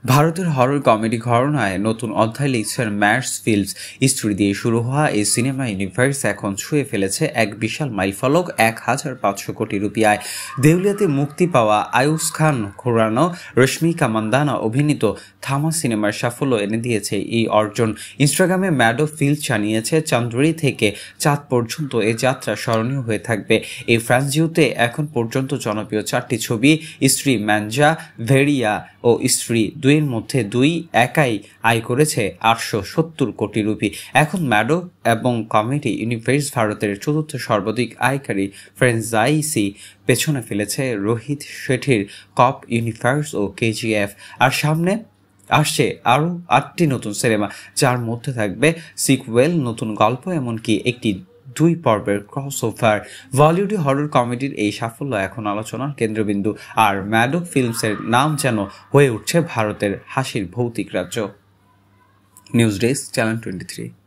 ভারতের horror comedy ঘরানায় নতুন অধ্যায় লিখছেন ম্যাটস ফিল্মস। স্ত্রী দিয়ে শুরু হওয়া এই সিনেমা ইউনিভার্স এখন ছুঁয়ে ফেলেছে এক বিশাল মাইলফলক, 1,500 কোটি রুপিয়ায়। দেউলিয়াতে মুক্তি পাওয়া আয়ুষ খান খুরানো, রশ্মিকা মান্দানা অভিনীত থামা সিনেমার সাফল্য এনে দিয়েছে এই অর্জন। ইনস্টাগ্রামে ম্যাডো ফিল্মস জানিয়েছে, চান্দ্রী থেকে চাঁদ পর্যন্ত এই যাত্রা স্মরণীয় হয়ে থাকবে। এই ফ্রান্সজিওতে এখন পর্যন্ত জনপ্রিয় 4টি ছবি, স্ত্রী ম্যানজা, ভেরিয়া ও স্ত্রী দুইয়ের মধ্যে দুই একাই আয় করেছে 870 কোটি রুপি। এখন ম্যাডো এবং কমেডি ইউনিভার্স ভারতের চতুর্থ সর্বাধিক আয়কারী ফ্র্যাঞ্চাইজি পেছনে ফেলেছে রোহিত শেঠির কপ ইউনিভার্স ও কেজিএফ। আর সামনে আসছে আরও 8টি নতুন সিনেমা, যার মধ্যে থাকবে সিকুয়েল, নতুন গল্প, এমনকি একটি 2 পর্বের ক্রসওভার। বলিউডে হরর কমেডির এই সাফল্য এখন আলোচনার কেন্দ্রবিন্দু, আর ম্যাডো ফিল্মসের নাম যেন হয়ে উঠছে ভারতের হাসির ভৌতিক রাজ্য। News desk, channel 23।